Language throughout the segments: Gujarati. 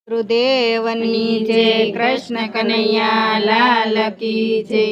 ગુરુદેવની જય, કૃષ્ણ કનૈયા લાલ કી જય।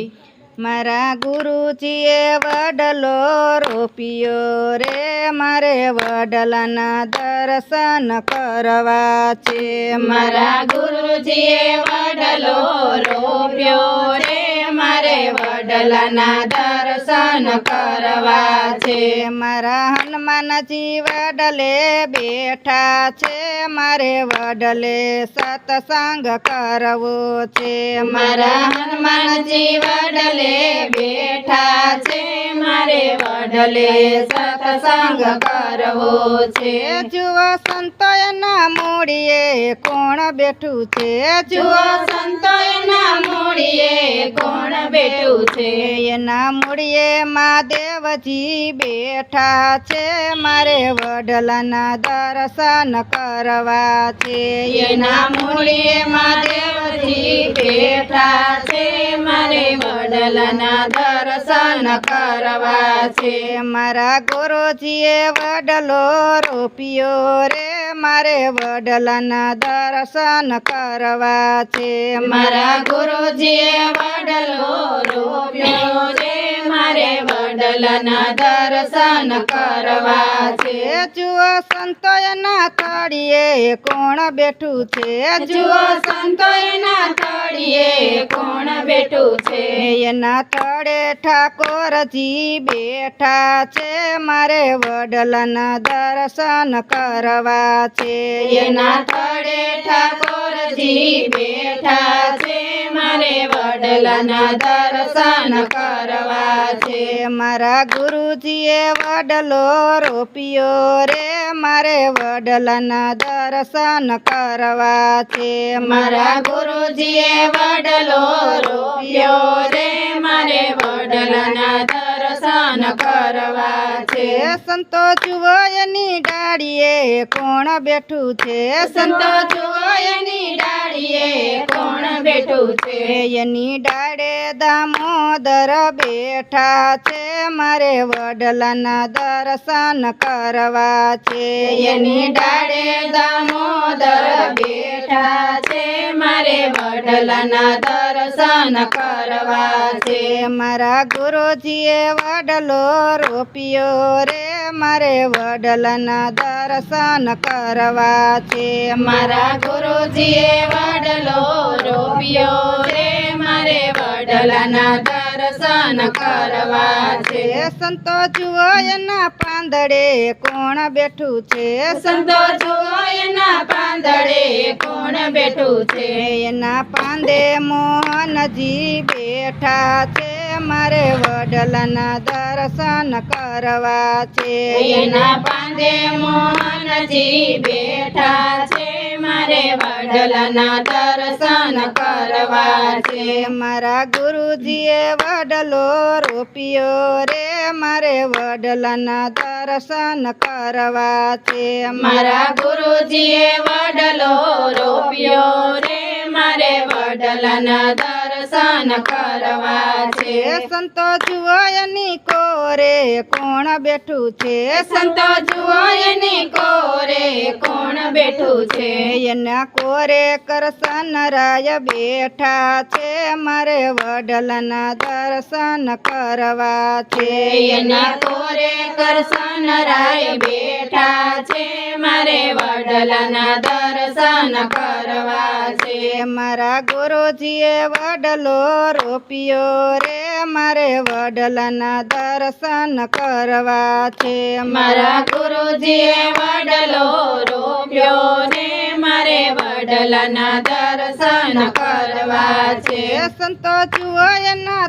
મારા ગુરુજીએ વડલો રોપ્યો રે, મારે વડલાના દર્શન કરવા છે। મારા ગુરુજીએ વડલો રોપ્યો રે, મારે વડલાના દર્શન કરવા છે। મારા હનુમાનજી વડલે બેઠા છે, મારે વડલે સત્સંગ કરવો છે। મારા હનુમાનજી વડલે બેઠા છે, મારે વડલે સત્સંગ કરવો છે। જુઓ સંતોના મૂળીએ કોણ બેઠું છે, જુઓ સંતોના મૂળીએ કોણ બેઠું છે। એના મૂળીએ મહાદેવજી બેઠા છે, મારે વડલાના દર્શન કરવા છે। એના મૂળીએ મહાદેવજી બેઠા છે, મારે વડલાના દર્શન કરવા છે। મારા ગુરુજીએ વડલો રોપ્યો રે, મારે વડલાના દર્શન કરવા છે। મારા ગુરુજીએ વડલો રોપ્યો રે, મારે વડલાના દર્શન કરવા છે। જુઓ સંતોના તળિયે કોણ બેઠું છે, જુઓ સંતોના તળિયે કોણ બેઠું છે। એના તળે ઠાકોરજી બેઠા છે, મારે વડલાના દર્શન કરવા છે। એના તળે ઠાકોરજી બેઠા છે, મારે વડલાના દર્શન કરવા છે। મારા ગુરુજીએ વડલો રોપ્યો રે, મારે વડલાના દર્શન કરવા છે। મારા ગુરુજીએ વડલો રોપ્યો રે, મારે વડલાના દર્શન કરવા છે। સંતો જુઓ એની ડાળીએ કોણ બેઠું છે, સંતો જુઓ એની ડાળીએ કોણ બેઠું છે। એની ડાળે દામોદર બેઠા છે, મારે વડલાના દર્શન કરવા છે। એની ડાળે દામોદર બેઠા છે, મારે વડલાના દર્શન કરવા છે। મારા ગુરુજીએ વડલો રોપ્યો રે, મારે વડલાના દર્શન કરવા છે। મારા ગુરુજીએ વડલો રોપ્યો રે, મારે વડલાના દર્શન કરવા છે। સંતો જુઓ એના પાંદડે કોણ બેઠું છે, સંતો જુઓ એના પાંદડે કોણ બેઠું છે। એના પાંદે મોહનજી બેઠા છે, મારે વડલાના દર્શન કરવા છે। એના પાંદે મોહનજી બેઠા છે, મારે વડલાના દર્શન કરવા છે। મારા ગુરુજીએ વડલો રોપ્યો રે, મારે વડલાના દર્શન કરવા છે। મારા ગુરુજીએ વડલો રોપ્યો રે, મારે વડલાના દર્શન કરવા છે। સંતો જુઓ એની કોરે કોણ બેઠું છે, સંતો જુઓ એની કોરે કોણ બેઠું છે। એના કોરે કરસનરાય બેઠા છે, મારે વડલાના દર્શન કરવા છે। એના કોરે કરસનરાય બેઠા છે, મારે વડલાના દર્શન કરવા છે। મારા ગુરુજીએ વડલો રોપ્યો રે, મારે વડલાના દર્શન કરવા છે। મારા ગુરુજીએ વડલો રોપ્યો રે, મારે વડલાના દર્શન કરવા છે। સંતો જુઓ એના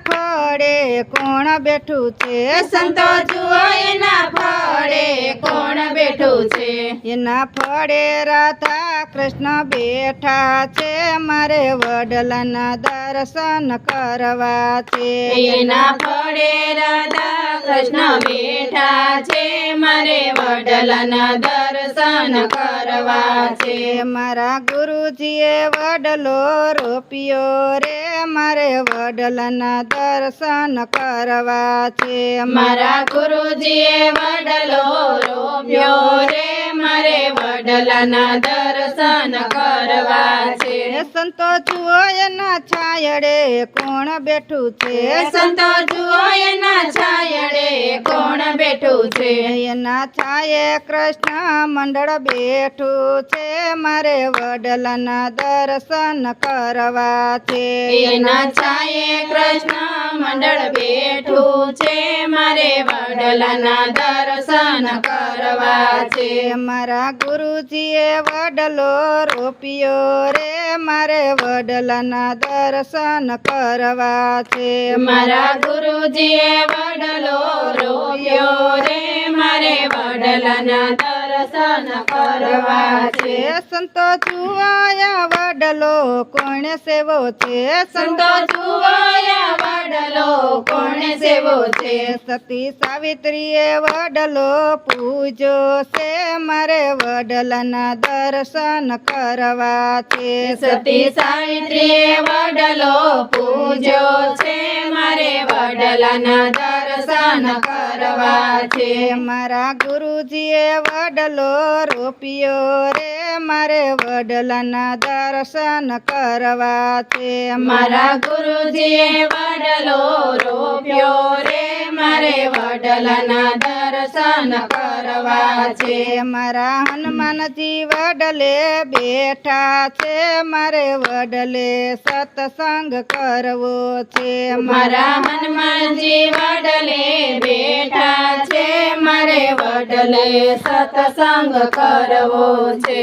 ફળે કોણ બેઠું છે, સંતો જુઓ એના ફળે કોણ બેઠું છે। એના ફળે રાધા કૃષ્ણ બેઠા છે, મારે વડલાના દર્શન કરવા છે। એના ફળે રાધા કૃષ્ણ બેઠા છે, મારે વડલાના દર્શન કરવા છે. મારા ગુરુજીએ વડલો રોપ્યો રે મારે વડલાના દર્શન કરવા છે. મારા ગુરુજીએ વડલો રોપ્યો રે મારે વડલાના દર્શન કરવા છે. સંતો જુઓ એના છાયડે કોણ બેઠું છે. સંતો જુઓ એના છાયડે કોણ બેઠું છે. એના છાયે કૃષ્ણ મંડળ બેઠું છે મારે વડલાના દર્શન કરવા છે. એના છાયે કૃષ્ણ મંડળ બેઠું છે મારે વડલાના દર્શન કરવા છે. મારા ગુરુજીએ વડલો રોપ્યો રે મારે વડલાના દર્શન કરવા છે. મારા ગુરુજીએ વડલો રોપ્યો રે મારે વડલાના દર્શન કરવા છે. સંતો જુવાયા વડલો કોણે સેવો છે. સંતો જુવાયા વડલો કોણે સેવો છે. સતી સાવિત્રીએ વડલો પૂજો છે મારે વડલાના દર્શન કરવા છે. સતી સાવિત્રીએ વડલો પૂજો છે મારે વડલાના દર્શન કરવા છે. મારા ગુરુજીએ વડલો રોપ્યો રે મારે વડલાના દર્શન કરવા છે. મારા ગુરુજીએ વડલો રોપ્યો રે મારે વડલાના દર્શન કરવા છે. મારા હનુમાનજી વડલે બેઠા છે મારે વડલે સત્સંગ કરવો છે. મારા હનુમાનજી વડલે બેઠા છે મારે વડલે સત્સંગ કરવો છે.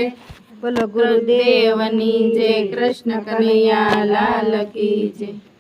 બોલો ગુરુદેવ દેવની જય. કૃષ્ણ કનૈયા લાલ કી જય.